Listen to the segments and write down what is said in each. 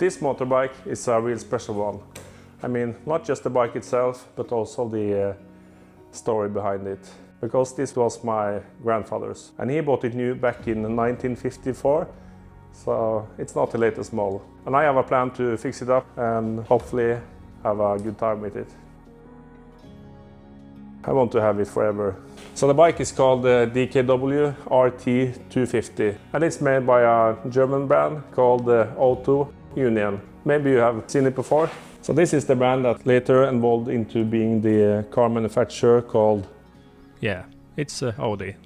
This motorbike is a real special one. I mean, not just the bike itself, but also the story behind it. Because this was my grandfather's, and he bought it new back in 1954, so it's not the latest model. And I have a plan to fix it up and hopefully have a good time with it. I want to have it forever. So the bike is called the DKW RT 250, and it's made by a German brand called Auto Union. Maybe you have seen it before. So this is the brand that later evolved into being the car manufacturer called... Yeah, it's Audi.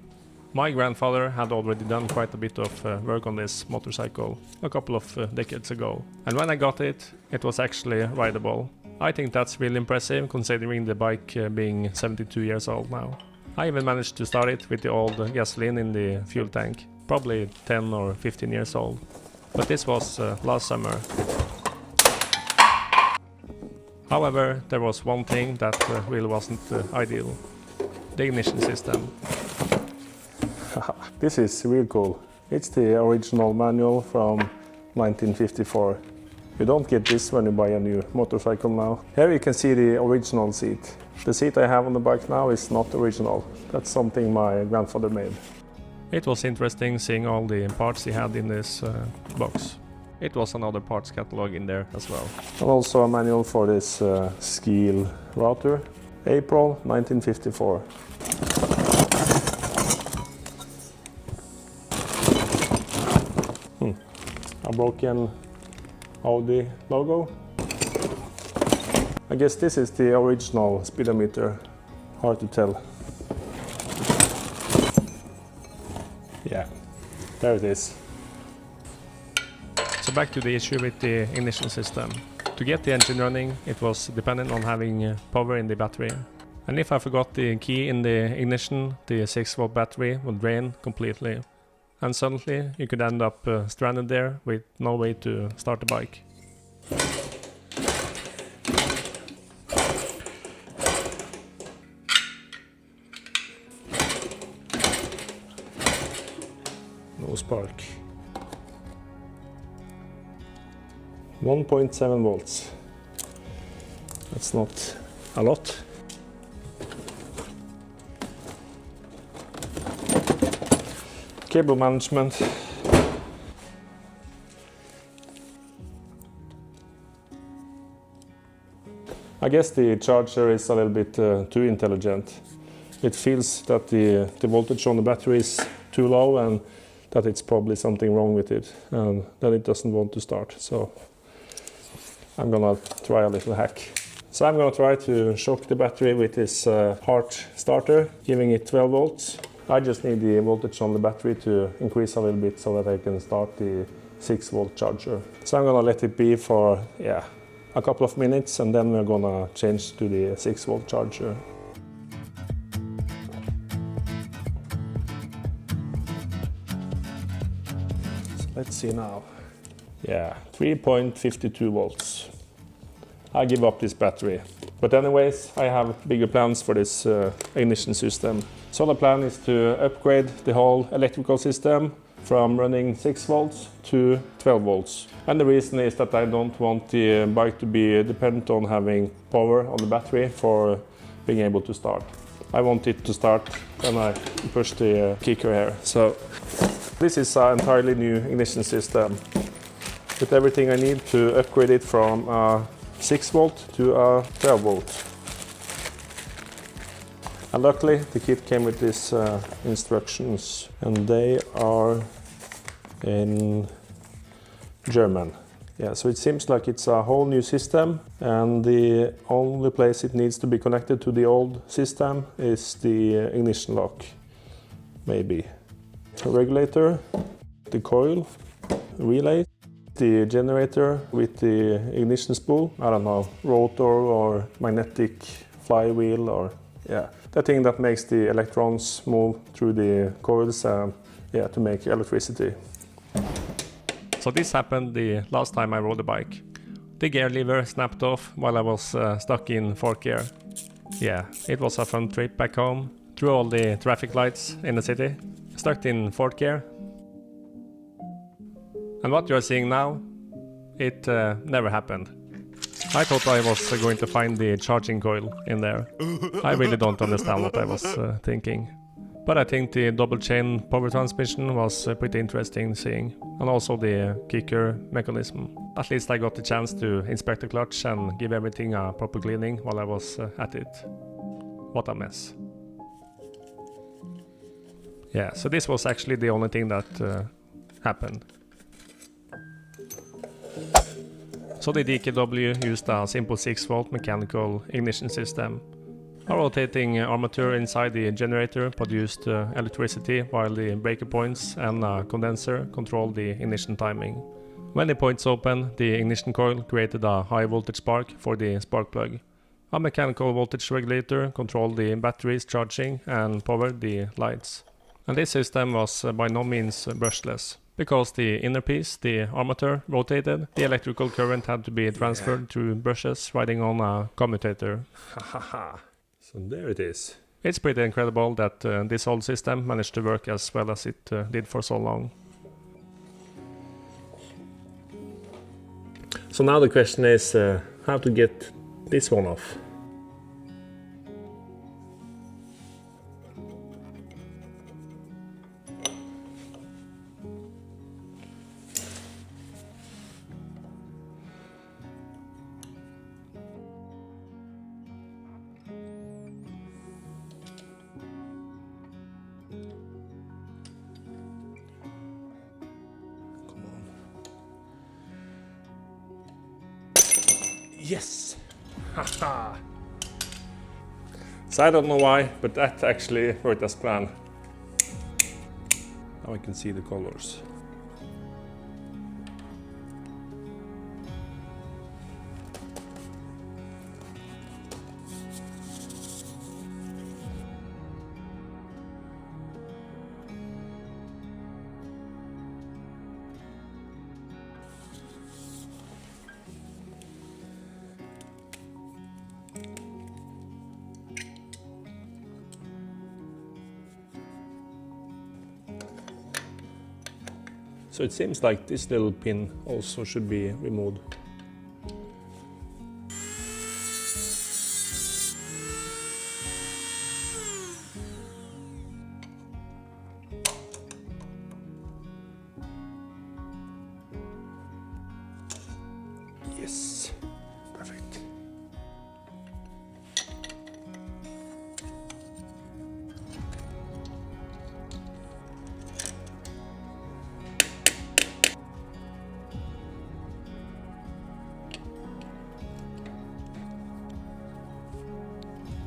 My grandfather had already done quite a bit of work on this motorcycle a couple of decades ago. And when I got it, it was actually rideable. I think that's really impressive considering the bike being 72 years old now. I even managed to start it with the old gasoline in the fuel tank, probably 10 or 15 years old. But this was last summer. However, there was one thing that really wasn't ideal. The ignition system. This is real cool. It's the original manual from 1954. You don't get this when you buy a new motorcycle now. Here you can see the original seat. The seat I have on the bike now is not original. That's something my grandfather made. It was interesting seeing all the parts he had in this box. It was another parts catalog in there as well. And also a manual for this scale router. April 1954. A broken Audi logo. I guess this is the original speedometer. Hard to tell. Yeah, there it is. So back to the issue with the ignition system. To get the engine running, it was dependent on having power in the battery. And if I forgot the key in the ignition, the 6-volt battery would drain completely. And suddenly you could end up stranded there with no way to start the bike. No spark. 1.7 volts. That's not a lot. Cable management. I guess the charger is a little bit too intelligent. It feels that the voltage on the battery is too low and that it's probably something wrong with it, and then it doesn't want to start. So I'm gonna try a little hack. So I'm gonna try to shock the battery with this heart starter, giving it 12 volts. I just need the voltage on the battery to increase a little bit so that I can start the 6-volt charger. So I'm gonna let it be for a couple of minutes, and then we're gonna change to the 6-volt charger. So let's see now. Yeah, 3.52 volts. I give up this battery. But anyways, I have bigger plans for this ignition system. So the plan is to upgrade the whole electrical system from running 6 volts to 12 volts. And the reason is that I don't want the bike to be dependent on having power on the battery for being able to start. I want it to start when I push the kicker here. So this is an entirely new ignition system with everything I need to upgrade it from a 6 volt to a 12 volt. And luckily the kit came with these instructions, and they are in German. Yeah, so it seems like it's a whole new system, and the only place it needs to be connected to the old system is the ignition lock, maybe. A regulator, the coil, relay, the generator with the ignition spool, I don't know, rotor or magnetic flywheel, or the thing that makes the electrons move through the coils to make electricity. So this happened the last time I rode a bike. The gear lever snapped off while I was stuck in 4th gear. Yeah, it was a fun trip back home, through all the traffic lights in the city, stuck in 4th gear. And what you're seeing now, it never happened. I thought I was going to find the charging coil in there. I really don't understand what I was thinking. But I think the double chain power transmission was pretty interesting seeing. And also the kicker mechanism. At least I got the chance to inspect the clutch and give everything a proper cleaning while I was at it. What a mess. Yeah, so this was actually the only thing that happened. So the DKW used a simple 6-volt mechanical ignition system. A rotating armature inside the generator produced electricity while the breaker points and a condenser controlled the ignition timing. When the points open, the ignition coil created a high voltage spark for the spark plug. A mechanical voltage regulator controlled the batteries charging and powered the lights. And this system was by no means brushless. Because the inner piece, the armature, rotated, the electrical current had to be transferred through brushes riding on a commutator. So there it is. It's pretty incredible that this old system managed to work as well as it did for so long. So now the question is how to get this one off. Yes! Haha! So I don't know why, but that actually worked as planned. Now I can see the colors. So it seems like this little pin also should be removed. Yes, perfect.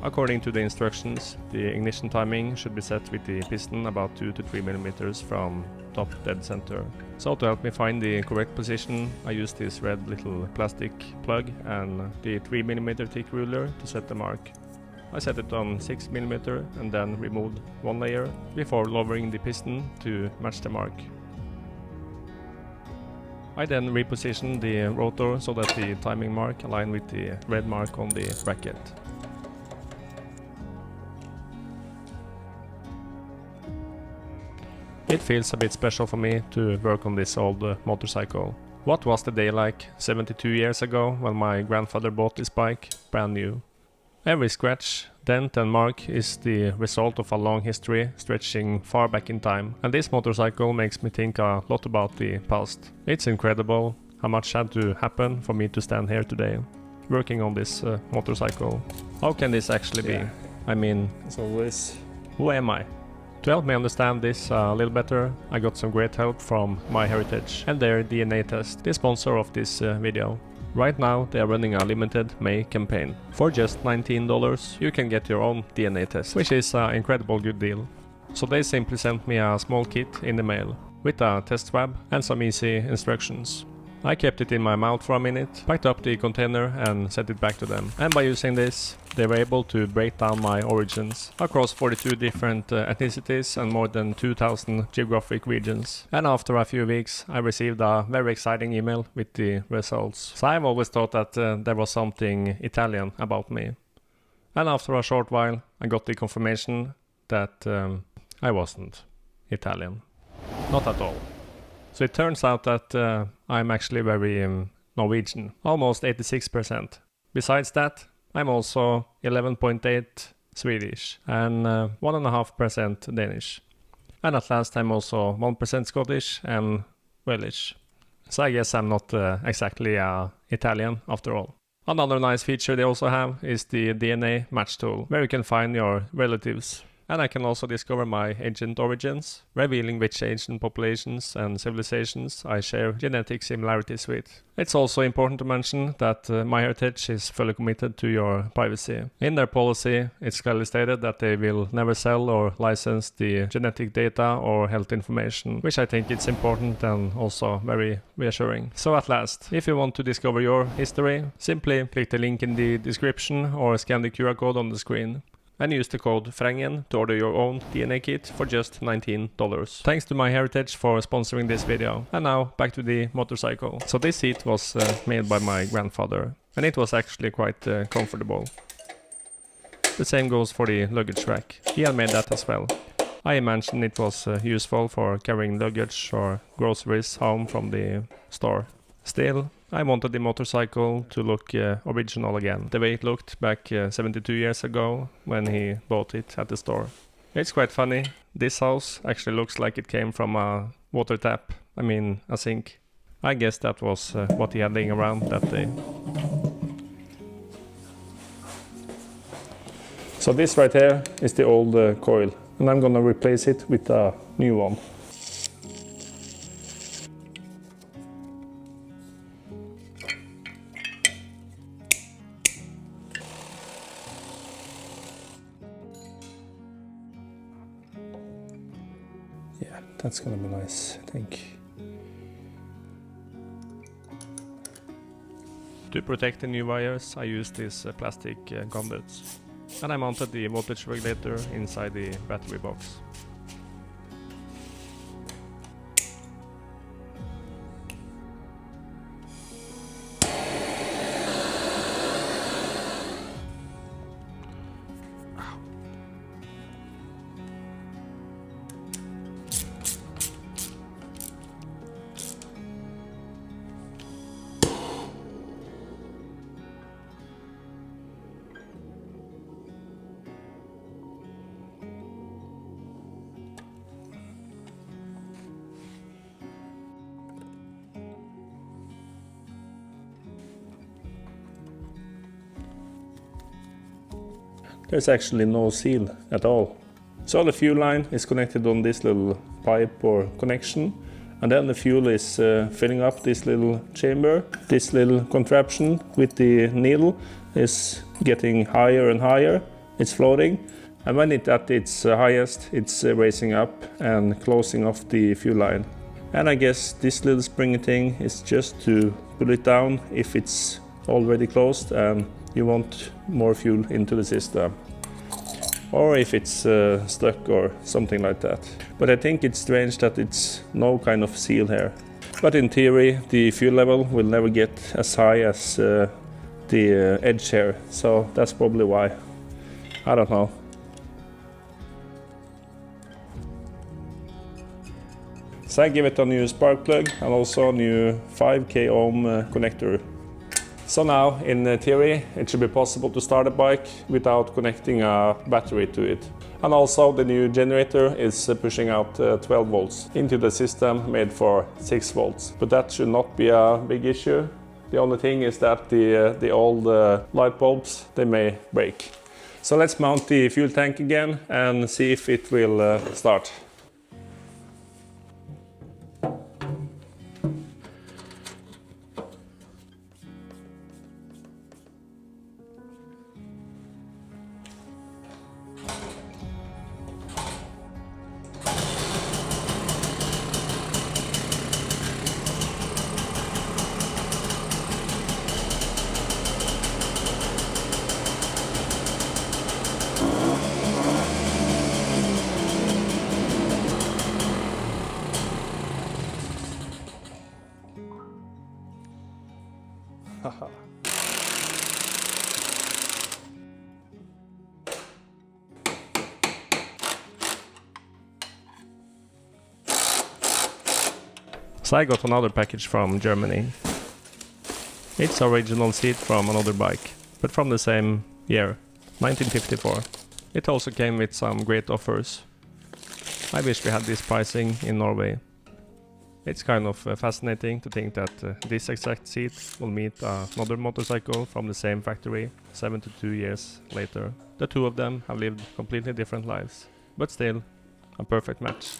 According to the instructions, the ignition timing should be set with the piston about 2 to 3 millimeters from top dead center. So to help me find the correct position, I used this red little plastic plug and the 3 millimeter thick ruler to set the mark. I set it on 6 millimeter and then removed one layer before lowering the piston to match the mark. I then repositioned the rotor so that the timing mark aligned with the red mark on the bracket. It feels a bit special for me to work on this old motorcycle. What was the day like 72 years ago when my grandfather bought this bike, brand new? Every scratch, dent and mark is the result of a long history stretching far back in time, and this motorcycle makes me think a lot about the past. It's incredible how much had to happen for me to stand here today, working on this motorcycle. How can this actually be? I mean, as always, who am I? To help me understand this a little better, I got some great help from MyHeritage and their DNA test, the sponsor of this video. Right now they are running a limited May campaign. For just $19 you can get your own DNA test, which is an incredible good deal. So they simply sent me a small kit in the mail, with a test swab and some easy instructions. I kept it in my mouth for a minute, packed up the container and sent it back to them. And by using this, they were able to break down my origins across 42 different ethnicities and more than 2,000 geographic regions. And after a few weeks, I received a very exciting email with the results. So I've always thought that there was something Italian about me. And after a short while, I got the confirmation that I wasn't Italian. Not at all. So it turns out that I'm actually very Norwegian, almost 86%. Besides that, I'm also 11.8 Swedish and 1.5% Danish. And at last I'm also 1% Scottish and Welsh. So I guess I'm not exactly Italian after all. Another nice feature they also have is the DNA match tool, where you can find your relatives. And I can also discover my ancient origins, revealing which ancient populations and civilizations I share genetic similarities with. It's also important to mention that MyHeritage is fully committed to your privacy. In their policy, it's clearly stated that they will never sell or license the genetic data or health information, which I think it's important and also very reassuring. So at last, if you want to discover your history, simply click the link in the description or scan the QR code on the screen. And use the code Frengen to order your own DNA kit for just $19. Thanks to MyHeritage for sponsoring this video. And now back to the motorcycle. So this seat was made by my grandfather, and it was actually quite comfortable. The same goes for the luggage rack. He had made that as well. I imagined it was useful for carrying luggage or groceries home from the store. Still, I wanted the motorcycle to look original again, the way it looked back 72 years ago when he bought it at the store. It's quite funny, this house actually looks like it came from a water tap, I mean a sink. I guess that was what he had laying around that day. So this right here is the old coil, and I'm gonna replace it with a new one. Yeah, that's gonna be nice, I think. To protect the new wires, I used these plastic conduits. And I mounted the voltage regulator inside the battery box. There's actually no seal at all. So the fuel line is connected on this little pipe or connection, and then the fuel is filling up this little chamber. This little contraption with the needle is getting higher and higher. It's floating, and when it's at its highest, it's raising up and closing off the fuel line. And I guess this little springy thing is just to pull it down if it's already closed and you want more fuel into the system, or if it's stuck or something like that. But I think it's strange that it's no kind of seal here. But in theory, the fuel level will never get as high as the edge here, so that's probably why. I don't know. So I give it a new spark plug and also a new 5K ohm connector. So now, in theory, it should be possible to start a bike without connecting a battery to it. And also the new generator is pushing out 12 volts into the system made for 6 volts. But that should not be a big issue. The only thing is that the old light bulbs, they may break. So let's mount the fuel tank again and see if it will start. So I got another package from Germany. It's original seat from another bike, but from the same year, 1954. It also came with some great offers. I wish we had this pricing in Norway. It's kind of fascinating to think that this exact seat will meet another motorcycle from the same factory 72 years later. The two of them have lived completely different lives, but still a perfect match.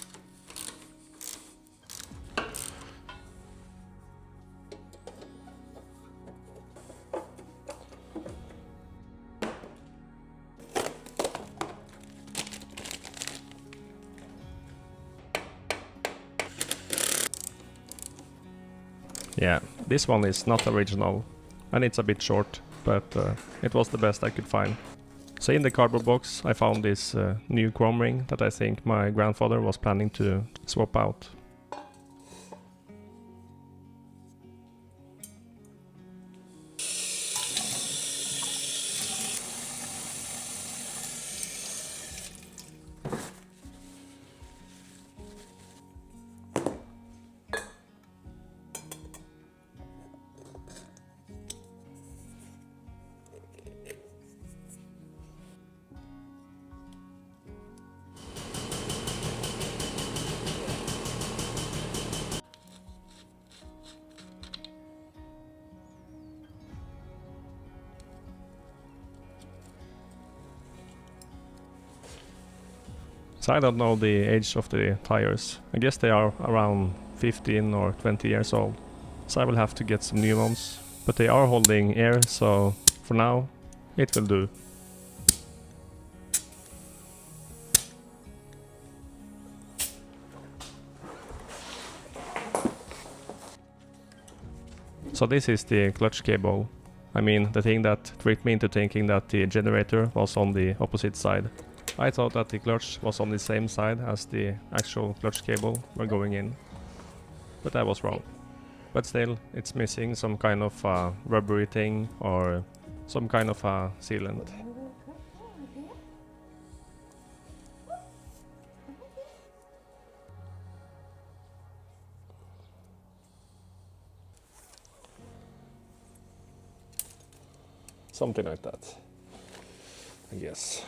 Yeah, this one is not original, and it's a bit short, but it was the best I could find. So in the cardboard box I found this new chrome ring that I think my grandfather was planning to swap out. So I don't know the age of the tires. I guess they are around 15 or 20 years old. So I will have to get some new ones. But they are holding air, so for now it will do. So this is the clutch cable. I mean, the thing that tricked me into thinking that the generator was on the opposite side. I thought that the clutch was on the same side as the actual clutch cable were going in, but I was wrong. But still, it's missing some kind of rubbery thing or some kind of sealant. Something like that, I guess.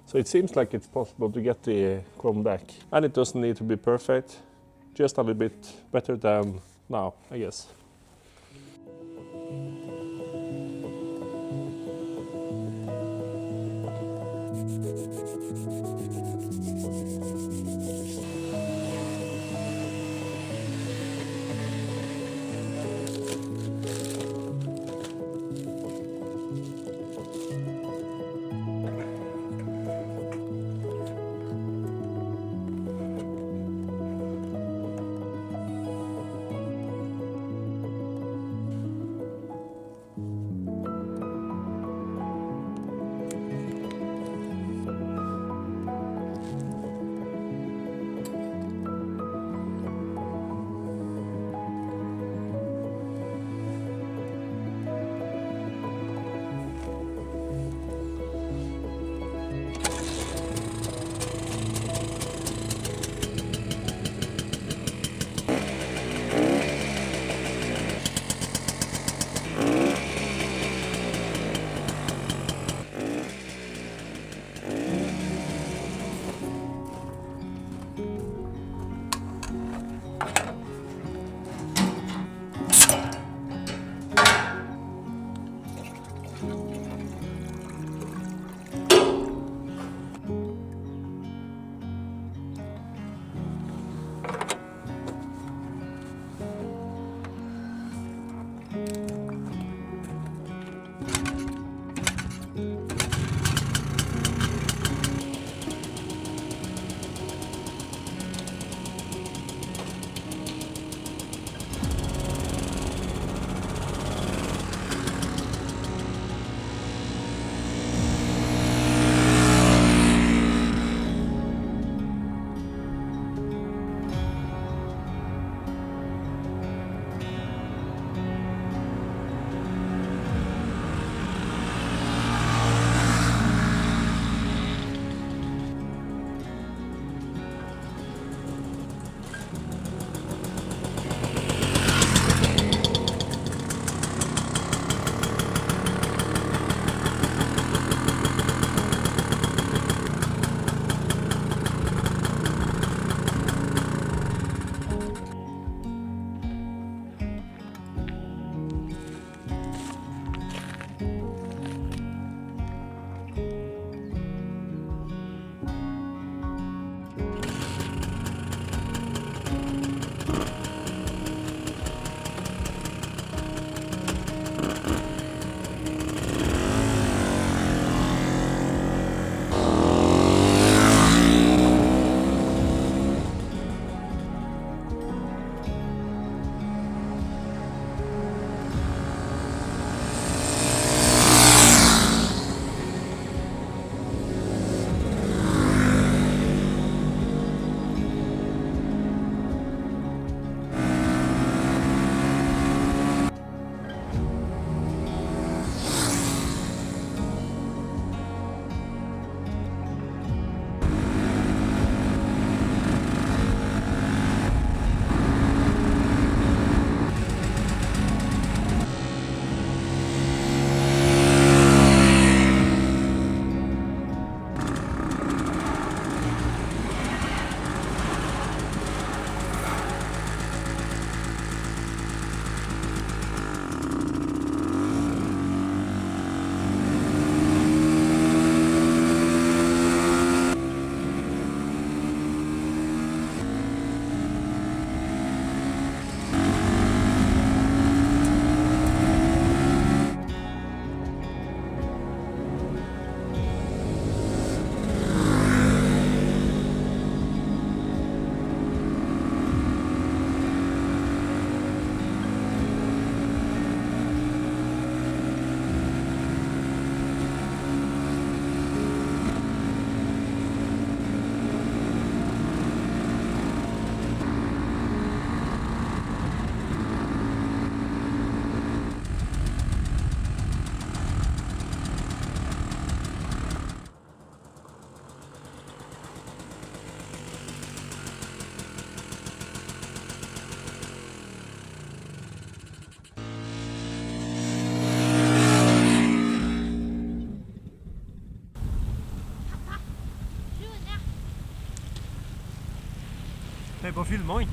So it seems like it's possible to get the chrome back, and it doesn't need to be perfect, just a little bit better than now, I guess. Se på filmene.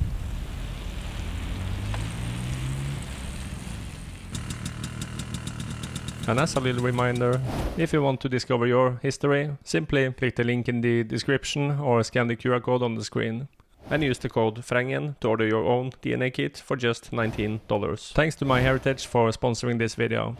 And as a little reminder, if you want to discover your history, simply click the link in the description or scan the QR code on the screen. And use the code Frengen to order your own DNA kit for just $19. Thanks to MyHeritage for sponsoring this video.